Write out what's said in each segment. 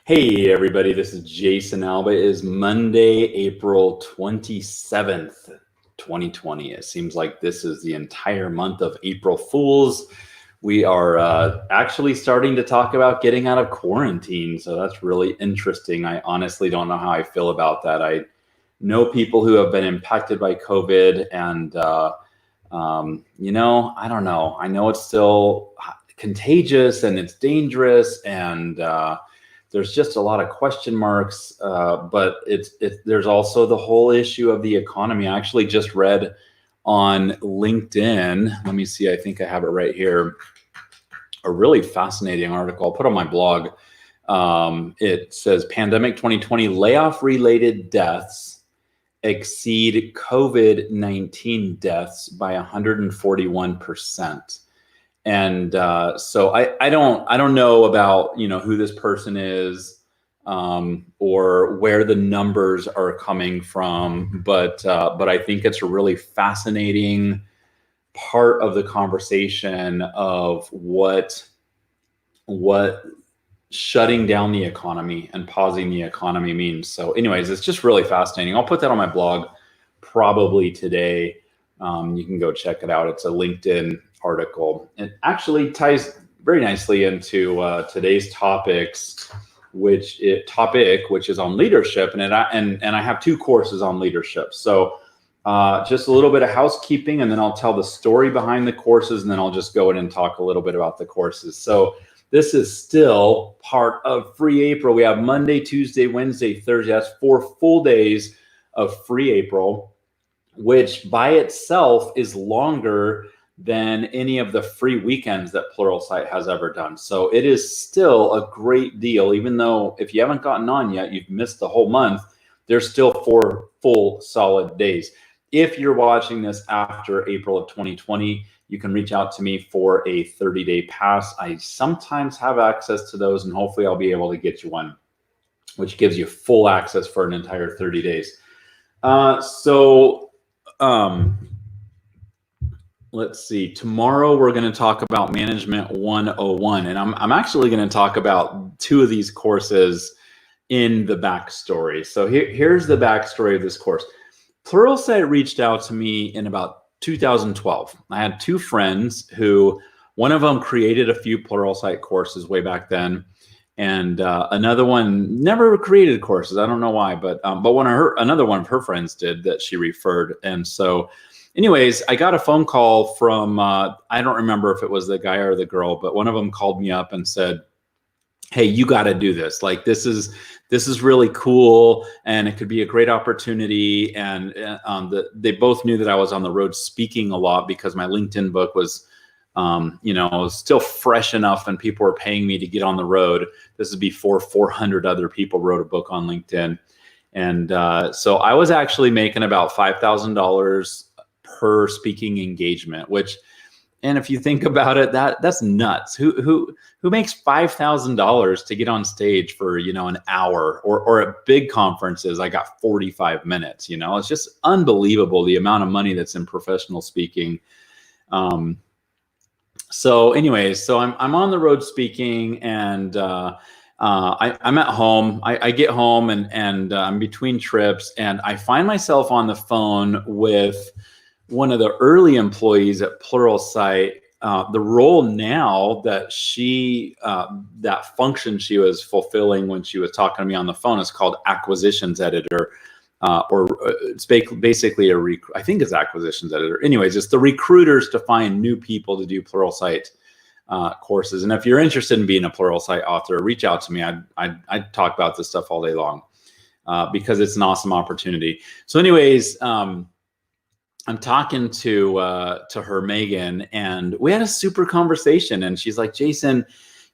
Hey everybody, this is Jason Alba. It is Monday, April 27th, 2020. It seems like this is the entire month of April Fools. We are actually starting to talk about getting out of quarantine, so that's really interesting. I honestly don't know how I feel about that. I know people who have been impacted by COVID, and I don't know. I know it's still contagious and it's dangerous, and there's just a lot of question marks, but there's also the whole issue of the economy. I actually just read on LinkedIn, let me see, I think I have it right here, a really fascinating article I'll put on my blog. It says pandemic 2020 layoff related deaths exceed COVID-19 deaths by 141%. And so I don't know about who this person is or where the numbers are coming from, but I think it's a really fascinating part of the conversation of what shutting down the economy and pausing the economy means. So anyways, it's just really fascinating. I'll put that on my blog probably today. You can go check it out. It's a LinkedIn article. It actually ties very nicely into today's topics, which is on leadership, and I have two courses on leadership. So just a little bit of housekeeping, and then I'll tell the story behind the courses, and then I'll just go in and talk a little bit about the courses. So this is still part of free April. We have Monday, Tuesday, Wednesday, Thursday. That's 4 full days of free April, which by itself is longer than any of the free weekends that Pluralsight has ever done. So it is still a great deal, even though if you haven't gotten on yet, you've missed the whole month. There's still 4 full solid days. If you're watching this after April of 2020, you can reach out to me for a 30-day pass. I sometimes have access to those, and hopefully I'll be able to get you one, which gives you full access for an entire 30 days. Let's see. Tomorrow we're going to talk about Management 101, and I'm actually going to talk about 2 of these courses in the backstory. So here's the backstory of this course. Pluralsight reached out to me in about 2012. I had 2 friends who, one of them created a few Pluralsight courses way back then, and another one never created courses. I don't know why, but another one of her friends did that she referred. And so anyways, I got a phone call from, I don't remember if it was the guy or the girl, but one of them called me up and said, hey, you got to do this. Like, this is really cool, and it could be a great opportunity. And they both knew that I was on the road speaking a lot because my LinkedIn book was, was still fresh enough, and people were paying me to get on the road. This is before 400 other people wrote a book on LinkedIn. And so I was actually making about $5,000 per speaking engagement, and if you think about it, that's nuts. Who makes $5,000 to get on stage for an hour, or at big conferences I got 45 minutes. It's just unbelievable the amount of money that's in professional speaking. So anyways, so I'm on the road speaking, and I'm at home. I get home, and I'm between trips, and I find myself on the phone with one of the early employees at Pluralsight. The role now that that function she was fulfilling when she was talking to me on the phone is called acquisitions editor, or it's basically I think it's acquisitions editor. Anyways, it's the recruiters to find new people to do Pluralsight courses. And if you're interested in being a Pluralsight author, reach out to me. I'd talk about this stuff all day long because it's an awesome opportunity. So anyways, I'm talking to her, Megan, and we had a super conversation. And she's like, Jason,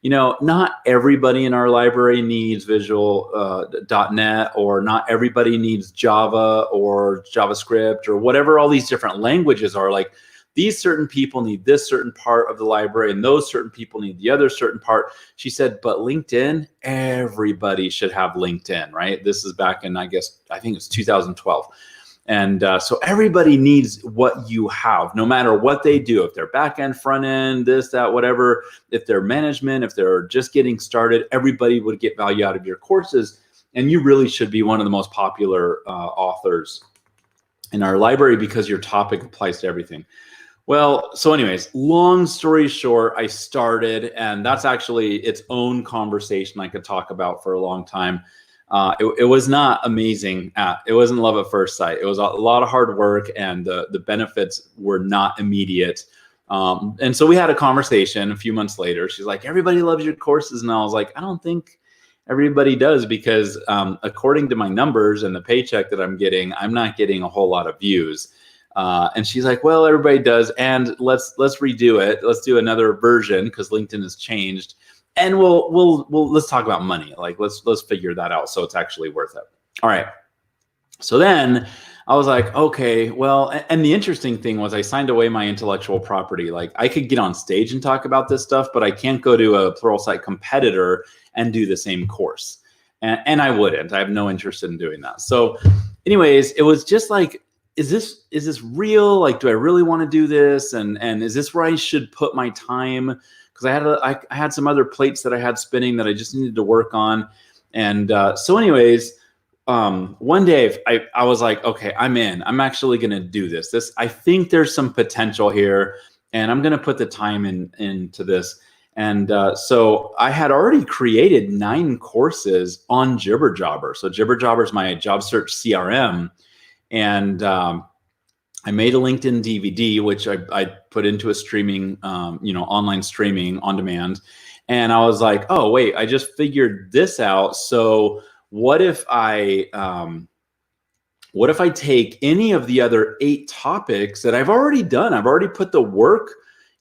not everybody in our library needs Visual.net, or not everybody needs Java or JavaScript or whatever all these different languages are. Like, these certain people need this certain part of the library, and those certain people need the other certain part. She said, but LinkedIn, everybody should have LinkedIn, right? This is back in, I think it's 2012. And so everybody needs what you have, no matter what they do. If they're back end, front end, this, that, whatever, if they're management, if they're just getting started, everybody would get value out of your courses. And you really should be one of the most popular authors in our library because your topic applies to everything. Well, so anyways, long story short, I started, and that's actually its own conversation I could talk about for a long time. It was not amazing. It wasn't love at first sight. It was a lot of hard work, and the benefits were not immediate. And so we had a conversation a few months later. She's like, everybody loves your courses. And I was like, I don't think everybody does, because according to my numbers and the paycheck that I'm getting, I'm not getting a whole lot of views. And she's like, well, everybody does. And let's redo it. Let's do another version because LinkedIn has changed. And let's talk about money. Like, let's figure that out so it's actually worth it. All right. So then I was like, okay, well, and the interesting thing was I signed away my intellectual property. Like, I could get on stage and talk about this stuff, but I can't go to a Pluralsight competitor and do the same course. And I wouldn't. I have no interest in doing that. So anyways, it was just like, is this real? Like, do I really want to do this? And is this where I should put my time? Because I had some other plates that I had spinning that I just needed to work on. And so anyways, one day I was like, okay, I'm in. I'm actually going to do this. I think there's some potential here, and I'm going to put the time into this. And so I had already created 9 courses on Jibberjobber. So Jibberjobber is my job search CRM. And I made a LinkedIn DVD, which I put into a streaming, online streaming on demand. And I was like, oh, wait, I just figured this out. So what if I take any of the other 8 topics that I've already done? I've already put the work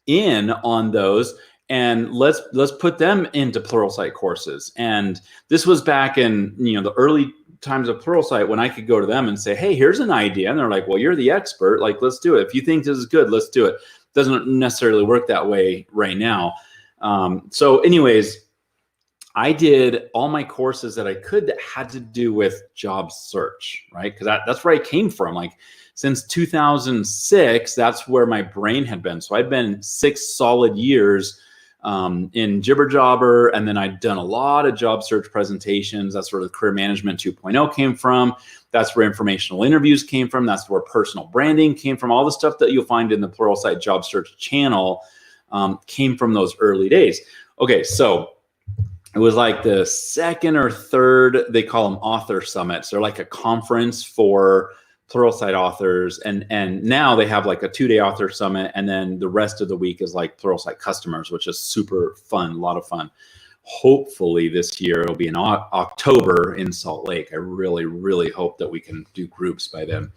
in on those, and let's put them into Pluralsight courses. And this was back in the early times of Pluralsight, when I could go to them and say, hey, here's an idea. And they're like, well, you're the expert. Like, let's do it. If you think this is good, let's do it. Doesn't necessarily work that way right now. So anyways, I did all my courses that I could that had to do with job search, right? Because that's where I came from. Like, since 2006, that's where my brain had been. So I'd been 6 solid years in Jibberjobber, and then I'd done a lot of job search presentations. That's where the Career Management 2.0 came from. That's where informational interviews came from. That's where personal branding came from. All the stuff that you'll find in the Pluralsight job search channel came from those early days. Okay, so it was like the 2nd or 3rd, they call them author summits. They're like a conference for Pluralsight authors, and now they have like a 2-day author summit, and then the rest of the week is like Pluralsight customers, which is super fun, a lot of fun. Hopefully this year it'll be in October in Salt Lake. I really, really hope that we can do groups by then.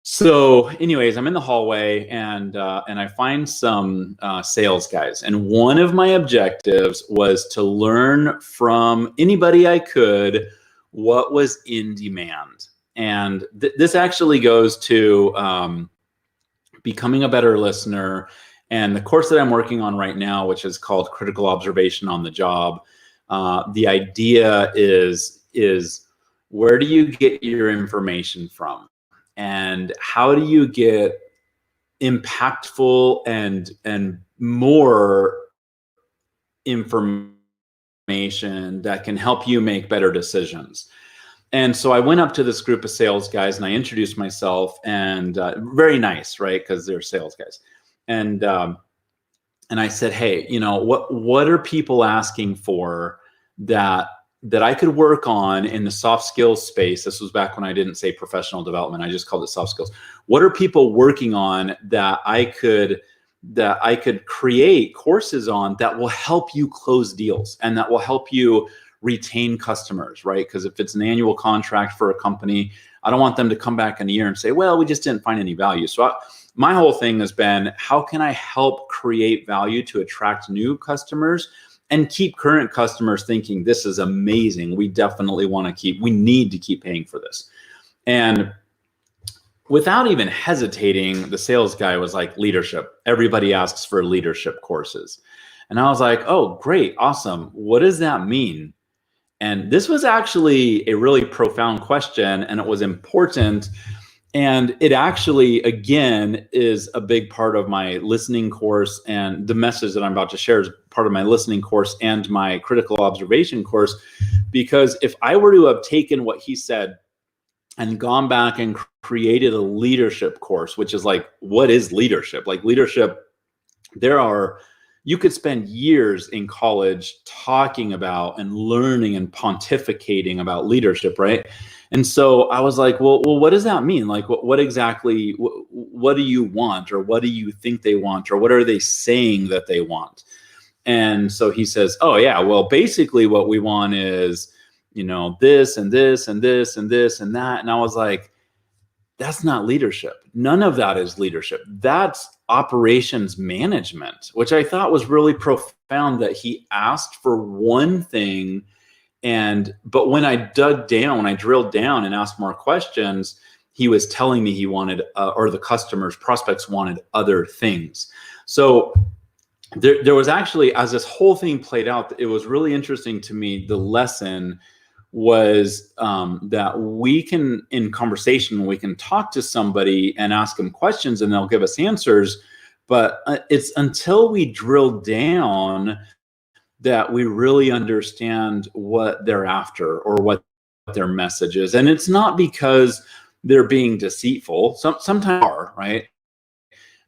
So anyways, I'm in the hallway, and I find some sales guys, and one of my objectives was to learn from anybody I could what was in demand. And this actually goes to becoming a better listener. And the course that I'm working on right now, which is called Critical Observation on the Job, the idea is where do you get your information from? And how do you get impactful and more information that can help you make better decisions? And so I went up to this group of sales guys and I introduced myself, and very nice, right? Because they're sales guys. And I said, hey, what are people asking for that I could work on in the soft skills space? This was back when I didn't say professional development. I just called it soft skills. What are people working on that I could create courses on that will help you close deals and that will help you retain customers, right? Because if it's an annual contract for a company, I don't want them to come back in a year and say, well, we just didn't find any value. So my whole thing has been, how can I help create value to attract new customers and keep current customers thinking this is amazing? We definitely we need to keep paying for this. And without even hesitating, the sales guy was like, leadership. Everybody asks for leadership courses. And I was like, oh, great, awesome. What does that mean? And this was actually a really profound question, and it was important And it actually, again, is a big part of my listening course, and the message that I'm about to share is part of my listening course and my critical observation course. Because if I were to have taken what he said and gone back and created a leadership course, which is like, what is leadership? Like leadership, you could spend years in college talking about and learning and pontificating about leadership, right? And so I was like, well, what does that mean? Like, what exactly, what do you want? Or what do you think they want? Or what are they saying that they want? And so he says, oh yeah, well, basically what we want is, this and this and this and this and that. And I was like, that's not leadership. None of that is leadership. That's operations management, which I thought was really profound, that he asked for one thing. But when I dug down, when I drilled down and asked more questions, he was telling me he wanted, or the prospects wanted other things. So there was actually, as this whole thing played out, it was really interesting to me. The lesson was that we can, in conversation, we can talk to somebody and ask them questions and they'll give us answers. But it's until we drill down that we really understand what they're after or what their message is. And it's not because they're being deceitful. Sometimes are, right?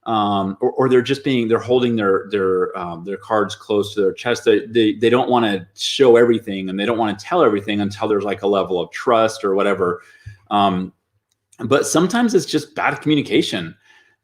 Or they're holding their cards close to their chest. They don't want to show everything, and they don't want to tell everything until there's like a level of trust or whatever. But sometimes it's just bad communication.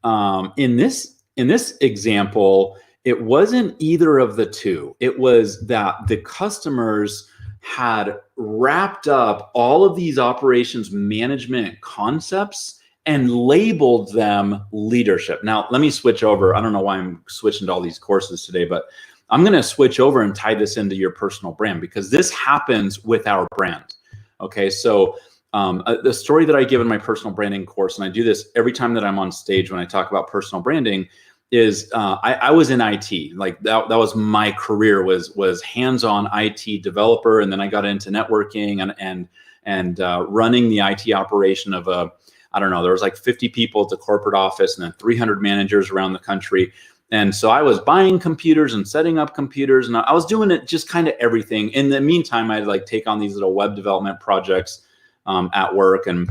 In this example, it wasn't either of the two. It was that the customers had wrapped up all of these operations management concepts and labeled them leadership. Now, let me switch over. I don't know why I'm switching to all these courses today, but I'm going to switch over and tie this into your personal brand, because this happens with our brand. Okay, so the story that I give in my personal branding course, and I do this every time that I'm on stage when I talk about personal branding, is I was in IT. Like that was my career, was hands-on IT developer, and then I got into networking and running the IT operation of I don't know, there was like 50 people at the corporate office and then 300 managers around the country. And so I was buying computers and setting up computers, and I was doing it just kind of everything. In the meantime, I'd like take on these little web development projects at work. And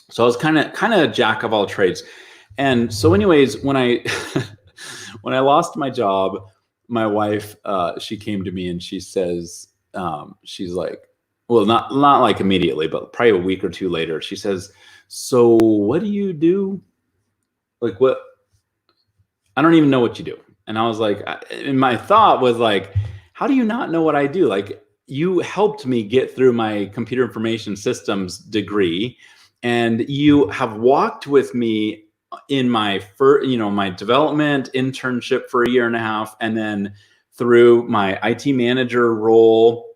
so I was kind of jack of all trades. And so anyways, when I when I lost my job, my wife, she came to me and she says, she's like, well, not like immediately, but probably a week or two later, she says, so what do you do? Like, what? I don't even know what you do. And I was like, and my thought was like, how do you not know what I do? Like, you helped me get through my computer information systems degree, and you have walked with me in my my development internship for 1.5 years, and then through my IT manager role,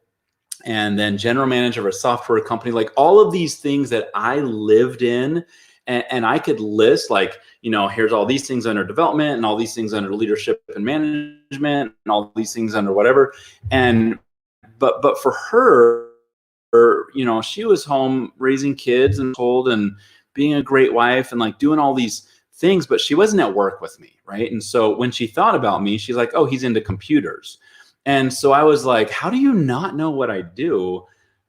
and then general manager of a software company, like all of these things that I lived in. And I could list, like, here's all these things under development and all these things under leadership and management and all these things under whatever. But for her, she was home raising kids and being a great wife and like doing all these things, but she wasn't at work with me, right? And so when she thought about me, she's like, oh, he's into computers. And so I was like, how do you not know what I do?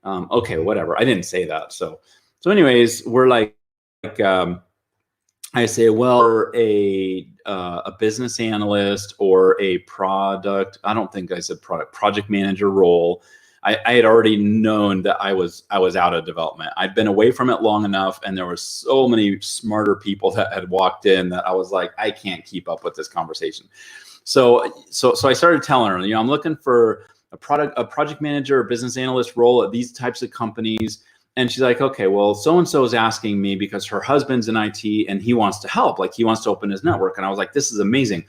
Okay, whatever. I didn't say that. So anyways, we're like I say, well, we're a business analyst or a product. I don't think I said project manager role. I had already known that I was out of development. I'd been away from it long enough, and there were so many smarter people that had walked in that I was like, I can't keep up with this conversation. So I started telling her, I'm looking for a project manager or business analyst role at these types of companies. And she's like, okay, well, so-and-so is asking me because her husband's in IT and he wants to help. Like, he wants to open his network. And I was like, this is amazing.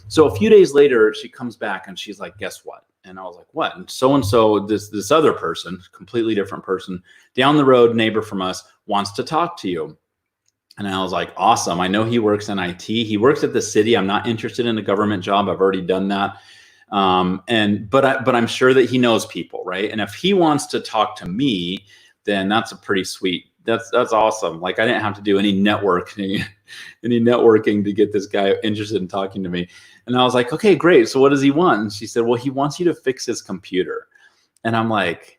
So a few days later, she comes back and she's like, guess what? And I was like, what? And so-and-so, this other person, completely different person, down the road, neighbor from us, wants to talk to you. And I was like, awesome. I know he works in IT. He works at the city. I'm not interested in a government job. I've already done that. But I'm sure that he knows people, right? And if he wants to talk to me, then that's a pretty sweet that's awesome. Like I didn't have to do any networking, any networking to get this guy interested in talking to me. And I was like, okay, great. So what does he want? And she said, well, he wants you to fix his computer. And I'm like,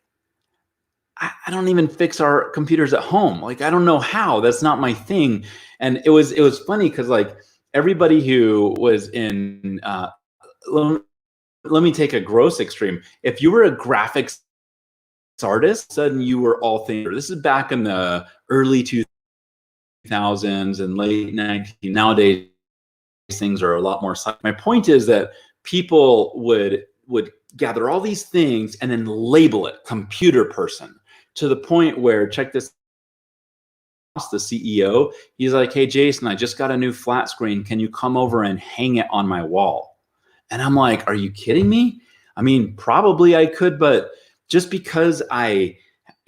I don't even fix our computers at home. Like, I don't know how. That's not my thing. And it was funny because like everybody who was in, let me take a gross extreme. If you were a graphics artist, sudden you were all things. This is back in the early 2000s and late 19. Nowadays, things are a lot more. My point is that people would gather all these things and then label it computer person, to the point where, check this, the CEO, he's like, hey, Jason, I just got a new flat screen. Can you come over and hang it on my wall? And I'm like, are you kidding me? I mean, probably I could, but just because I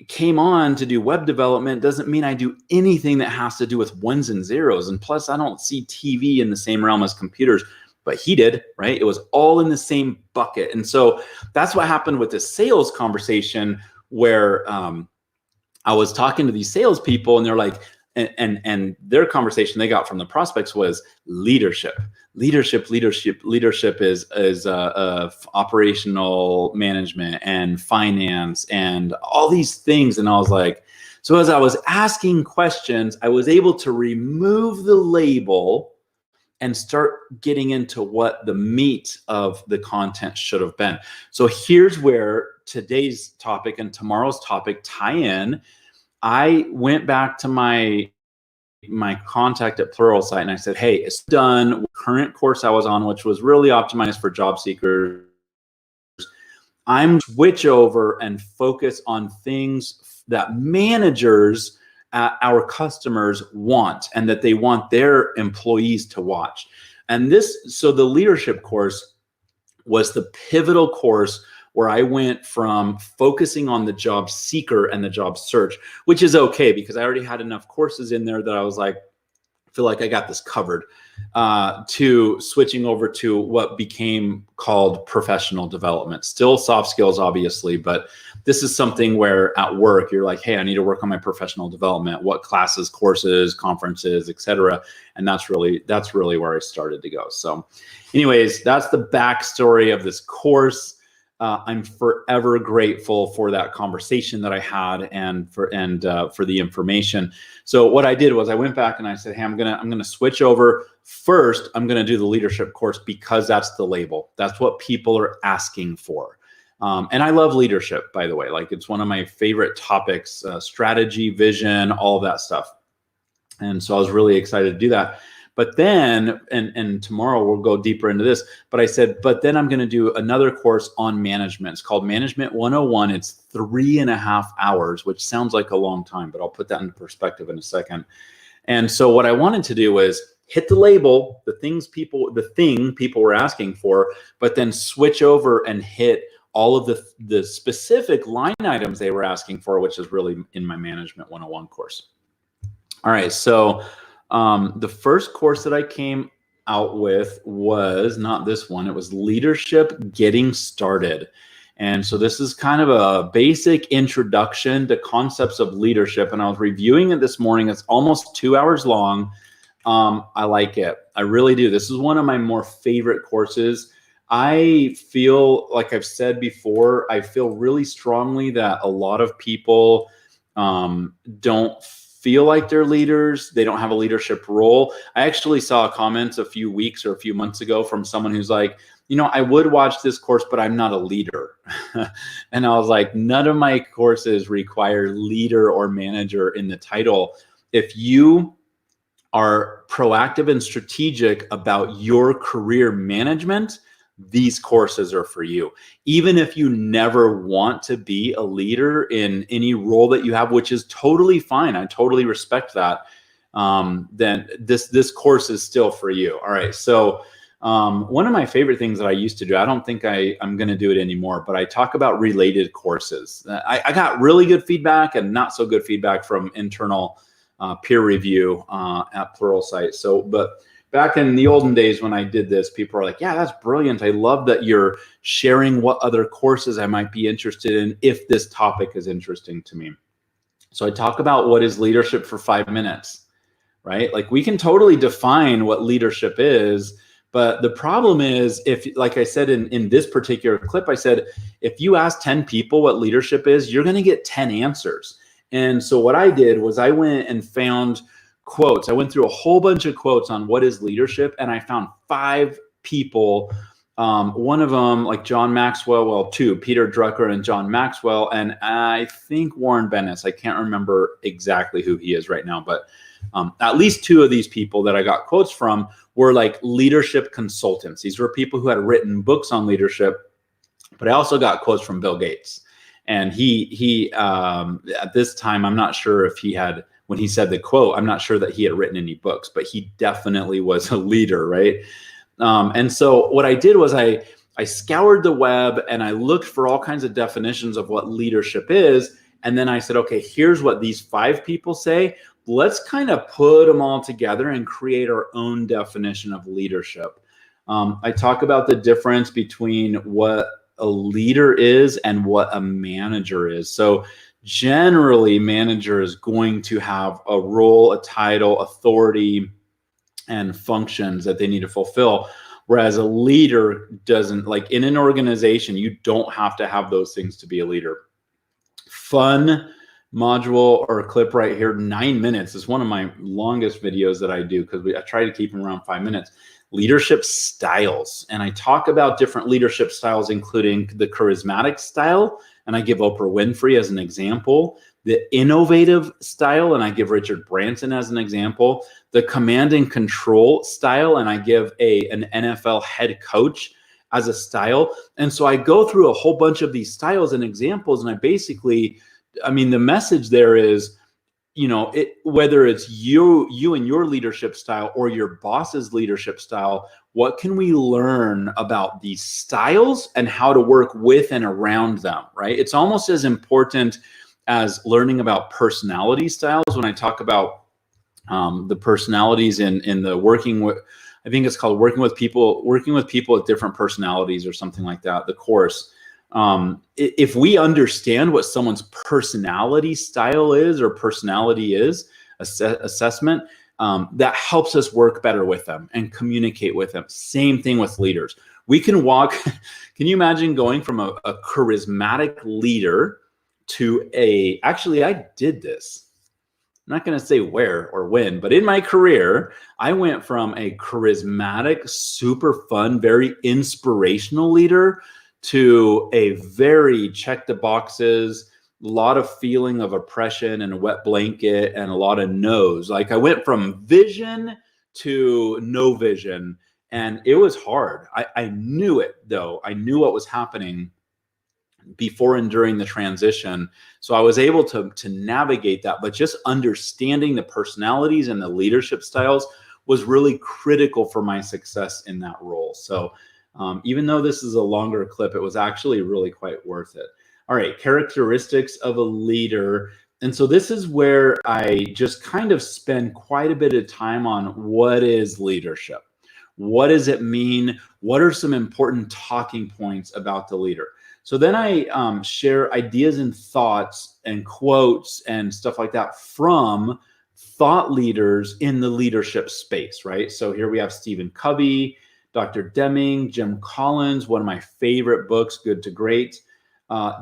came on to do web development doesn't mean I do anything that has to do with ones and zeros. And plus, I don't see TV in the same realm as computers, but he did, right? It was all in the same bucket. And so that's what happened with the sales conversation, where I was talking to these salespeople, and they're like, and their conversation they got from the prospects was leadership is operational management and finance and all these things. And I was like, so as I was asking questions, I was able to remove the label and start getting into what the meat of the content should have been. So here's where today's topic and tomorrow's topic tie in. I went back to my contact at Pluralsight and I said, hey, it's done. Current course I was on, which was really optimized for job seekers, I'm switch over and focus on things that managers, our customers want, and that they want their employees to watch. And so the leadership course was the pivotal course where I went from focusing on the job seeker and the job search, which is okay because I already had enough courses in there that I was like, I feel like I got this covered, to switching over to what became called professional development. Still soft skills, obviously, but this is something where at work, you're like, hey, I need to work on my professional development, what classes, courses, conferences, etc. And that's really where I started to go. So anyways, that's the backstory of this course. I'm forever grateful for that conversation that I had and for the information. So what I did was I went back and I said, hey, I'm gonna switch over. First, I'm gonna do the leadership course because that's the label. That's what people are asking for. And I love leadership, by the way. Like, it's one of my favorite topics, strategy, vision, all of that stuff. And so I was really excited to do that. But then, and tomorrow we'll go deeper into this, but I said, but then I'm going to do another course on management. It's called Management 101. It's 3.5 hours, which sounds like a long time, but I'll put that into perspective in a second. And so what I wanted to do was hit the label, the thing people were asking for, but then switch over and hit all of the specific line items they were asking for, which is really in my Management 101 course. All right, so the first course that I came out with was not this one. It was Leadership Getting Started. And so this is kind of a basic introduction to concepts of leadership. And I was reviewing it this morning. It's almost 2 hours long. I like it. I really do. This is one of my more favorite courses. I feel like I've said before, I feel really strongly that a lot of people don't feel like they're leaders. They don't have a leadership role. I actually saw a comment a few weeks or a few months ago from someone who's like, I would watch this course, but I'm not a leader. And I was like, none of my courses require leader or manager in the title. If you are proactive and strategic about your career management, these courses are for you. Even if you never want to be a leader in any role that you have, which is totally fine. I totally respect that. Then this course is still for you. All right. So one of my favorite things that I used to do, I don't think I'm going to do it anymore, but I talk about related courses. I got really good feedback and not so good feedback from internal peer review at Pluralsight. So, but back in the olden days when I did this, people are like, yeah, that's brilliant. I love that you're sharing what other courses I might be interested in if this topic is interesting to me. So I talk about what is leadership for 5 minutes, right? Like we can totally define what leadership is, but the problem is if, like I said in this particular clip, I said, if you ask 10 people what leadership is, you're going to get 10 answers. And so what I did was I went and found quotes. I went through a whole bunch of quotes on what is leadership, and I found 5 people. One of them, like John Maxwell, well, 2, Peter Drucker and John Maxwell, and I think Warren Bennis. I can't remember exactly who he is right now, but at least 2 of these people that I got quotes from were like leadership consultants. These were people who had written books on leadership, but I also got quotes from Bill Gates. And he at this time, I'm not sure if he had, when he said the quote, I'm not sure that he had written any books, but he definitely was a leader, right? And so what I did was I scoured the web and I looked for all kinds of definitions of what leadership is. And then I said, okay, here's what these 5 people say. Let's kind of put them all together and create our own definition of leadership. I talk about the difference between what a leader is and what a manager is. So generally, manager is going to have a role, a title, authority, and functions that they need to fulfill. Whereas a leader doesn't. Like in an organization, you don't have to have those things to be a leader. Fun module or clip right here, 9 minutes, is one of my longest videos that I do because I try to keep them around 5 minutes. Leadership styles. And I talk about different leadership styles, including the charismatic style. And I give Oprah Winfrey as an example. The innovative style, and I give Richard Branson as an example. The command and control style, and I give an NFL head coach as a style. And so I go through a whole bunch of these styles and examples, and I mean, the message there is, you know, whether it's you and your leadership style or your boss's leadership style, what can we learn about these styles and how to work with and around them, right? It's almost as important as learning about personality styles. When I talk about the personalities in the working with, I think it's called working with people with different personalities or something like that, the course. If we understand what someone's personality style is or personality is, assessment, that helps us work better with them and communicate with them. Same thing with leaders. We can walk, can you imagine going from a charismatic leader to actually I did this. I'm not going to say where or when, but in my career, I went from a charismatic, super fun, very inspirational leader to a very check the boxes, a lot of feeling of oppression and a wet blanket and a lot of no's. Like I went from vision to no vision, and it was hard. I knew it though. I knew what was happening before and during the transition. So I was able to navigate that, but just understanding the personalities and the leadership styles was really critical for my success in that role. So even though this is a longer clip, it was actually really quite worth it. All right, characteristics of a leader. And so this is where I just kind of spend quite a bit of time on what is leadership? What does it mean? What are some important talking points about the leader? So then I share ideas and thoughts and quotes and stuff like that from thought leaders in the leadership space, right? So here we have Stephen Covey, Dr. Deming, Jim Collins, one of my favorite books, Good to Great,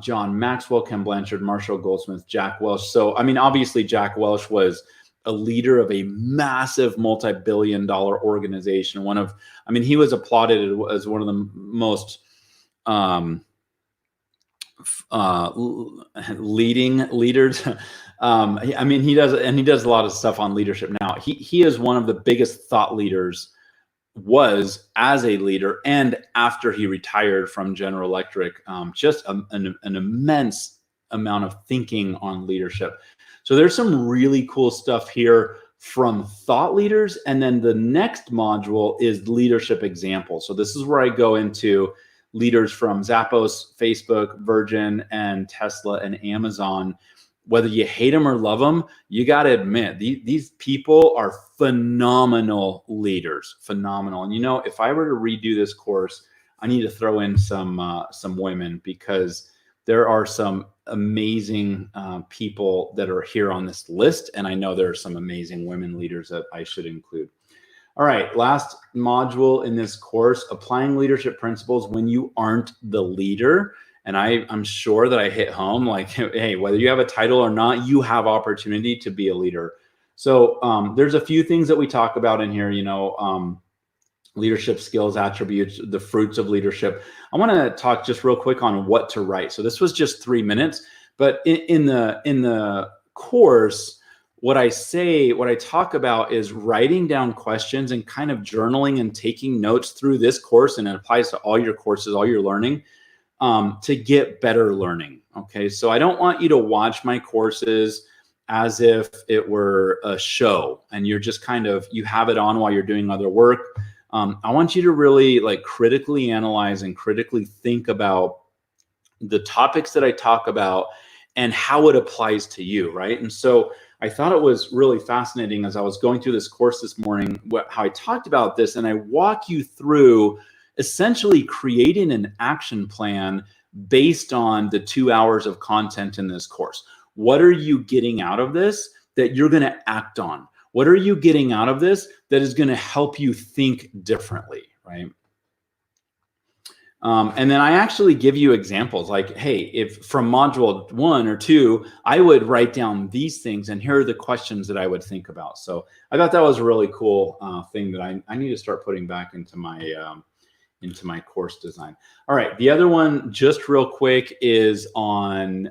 John Maxwell, Ken Blanchard, Marshall Goldsmith, Jack Welch. So, I mean, obviously Jack Welch was a leader of a massive multi-billion-dollar organization. He was applauded as one of the most leading leaders. He does a lot of stuff on leadership now. He is one of the biggest thought leaders, was as a leader and after he retired from General Electric, just an immense amount of thinking on leadership. So there's some really cool stuff here from thought leaders. And then the next module is leadership examples. So this is where I go into leaders from Zappos, Facebook, Virgin, and Tesla and Amazon. Whether you hate them or love them, you got to admit, these people are phenomenal leaders, phenomenal. And, you know, if I were to redo this course, I need to throw in some women, because there are some amazing people that are here on this list. And I know there are some amazing women leaders that I should include. All right, last module in this course, applying leadership principles when you aren't the leader. And I'm sure that I hit home, like, hey, whether you have a title or not, you have opportunity to be a leader. So there's a few things that we talk about in here, leadership skills, attributes, the fruits of leadership. I want to talk just real quick on what to write. So this was just 3 minutes, but in the course, what I talk about is writing down questions and kind of journaling and taking notes through this course, and it applies to all your courses, all your learning, to get better learning. Okay, so I don't want you to watch my courses as if it were a show and you're just you have it on while you're doing other work. I want you to really critically analyze and critically think about the topics that I talk about and how it applies to you, right? And so I thought it was really fascinating as I was going through this course this morning, how I talked about this, and I walk you through essentially creating an action plan based on the 2 hours of content in this course. What are you getting out of this that you're going to act on? What are you getting out of this that is going to help you think differently, right? And then I actually give you examples like, hey, if from module 1 or 2, I would write down these things and here are the questions that I would think about. So I thought that was a really cool thing that I need to start putting back into my course design. All right, the other one, just real quick, is on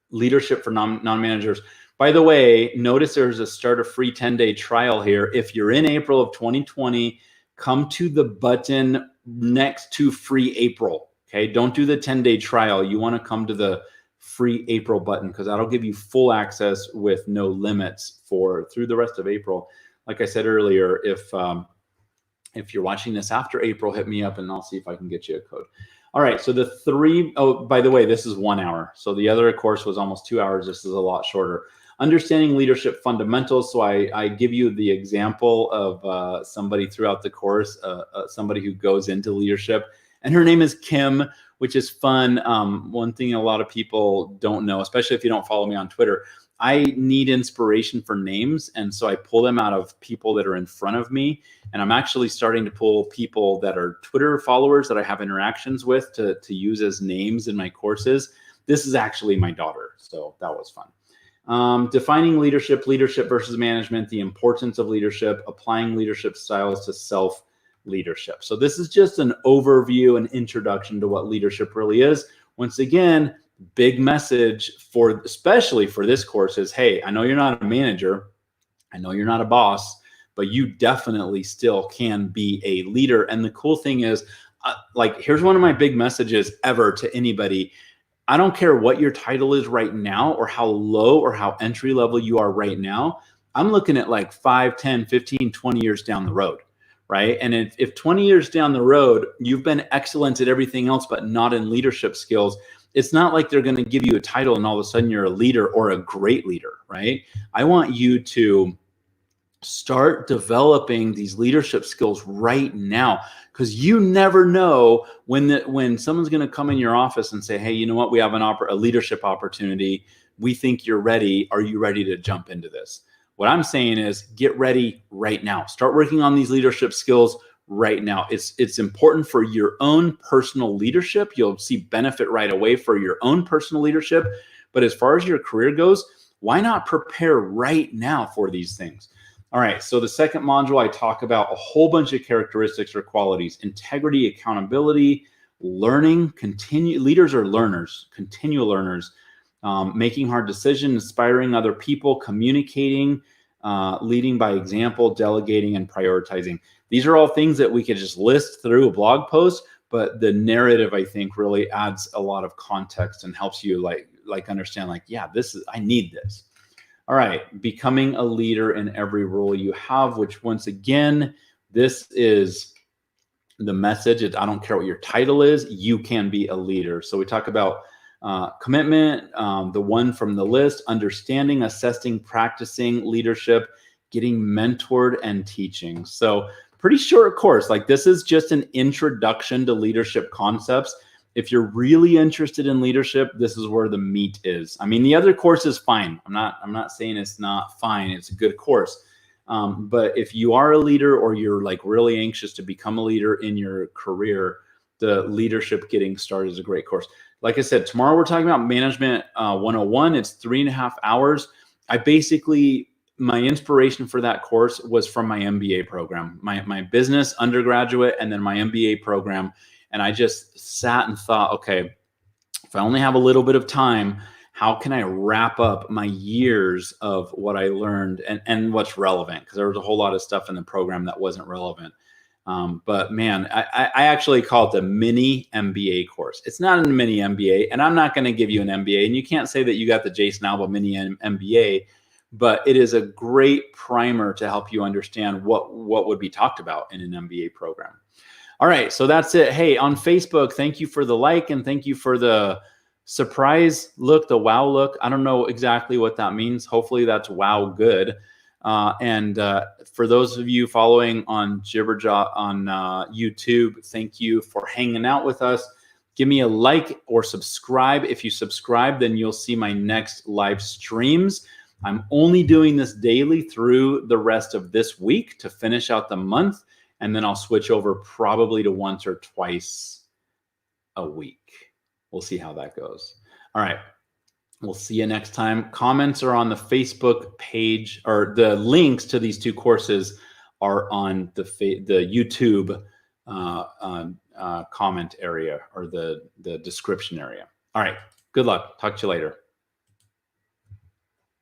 leadership for non-managers. By the way, notice there's a start a free 10-day trial here. If you're in April of 2020, come to the button next to free April. Okay, don't do the 10-day trial. You want to come to the free April button because that'll give you full access with no limits through the rest of April. Like I said earlier, if you're watching this after April, hit me up and I'll see if I can get you a code. All right, so by the way, this is 1 hour. So the other course was almost 2 hours. This is a lot shorter. Understanding leadership fundamentals. So I give you the example of somebody throughout the course, somebody who goes into leadership, and her name is Kim, which is fun. One thing a lot of people don't know, especially if you don't follow me on Twitter, I need inspiration for names. And so I pull them out of people that are in front of me. And I'm actually starting to pull people that are Twitter followers that I have interactions with to use as names in my courses. This is actually my daughter. So that was fun. Defining leadership versus management, the importance of leadership, applying leadership styles to self-leadership. So this is just an overview and introduction to what leadership really is. Once again, big message especially for this course is, hey, I know you're not a manager, I know you're not a boss, but you definitely still can be a leader. And the cool thing is, here's one of my big messages ever to anybody. I don't care what your title is right now or how low or how entry level you are right now. I'm looking at 5, 10, 15, 20 years down the road, right? And if 20 years down the road, you've been excellent at everything else, but not in leadership skills, it's not like they're going to give you a title and all of a sudden you're a leader or a great leader, right? I want you to start developing these leadership skills right now, because you never know when someone's going to come in your office and say, hey, you know what, we have a leadership opportunity. We think you're ready. Are you ready to jump into this? What I'm saying is get ready right now. Start working on these leadership skills right now. It's important for your own personal leadership. You'll see benefit right away for your own personal leadership. But as far as your career goes, why not prepare right now for these things? All right, so the second module, I talk about a whole bunch of characteristics or qualities: integrity, accountability, learning, leaders are learners, continual learners, making hard decisions, inspiring other people, communicating, leading by example, delegating, and prioritizing. These are all things that we could just list through a blog post, but the narrative, I think, really adds a lot of context and helps you understand, yeah, I need this. All right, becoming a leader in every role you have, which once again, this is the message. I don't care what your title is, you can be a leader. So we talk about commitment, the one from the list, understanding, assessing, practicing leadership, getting mentored, and teaching. So pretty short course. This is just an introduction to leadership concepts. if you're really interested in leadership, this is where the meat is. I mean, the other course is fine. I'm not saying it's not fine. It's a good course. But if you are a leader or you're like really anxious to become a leader in your career, the Leadership Getting Started is a great course. Like I said, tomorrow we're talking about Management 101. It's 3.5 hours. My inspiration for that course was from my MBA program, my business undergraduate, and then my MBA program. And I just sat and thought, okay, if I only have a little bit of time, how can I wrap up my years of what I learned and what's relevant? Because there was a whole lot of stuff in the program that wasn't relevant. But man, I actually call it the mini MBA course. It's not a mini MBA, and I'm not going to give you an MBA, and you can't say that you got the Jason Alba mini MBA, but it is a great primer to help you understand what would be talked about in an MBA program. All right, so that's it. Hey, on Facebook, thank you for the like, and thank you for the surprise look, the wow look. I don't know exactly what that means. Hopefully that's wow good. And for those of you following on Jibberjaw on YouTube, thank you for hanging out with us. Give me a like or subscribe. If you subscribe, then you'll see my next live streams. I'm only doing this daily through the rest of this week to finish out the month, and then I'll switch over probably to once or twice a week. We'll see how that goes. All right. We'll see you next time. Comments are on the Facebook page, or the links to these two courses are on the YouTube comment area, or the description area. All right. Good luck. Talk to you later.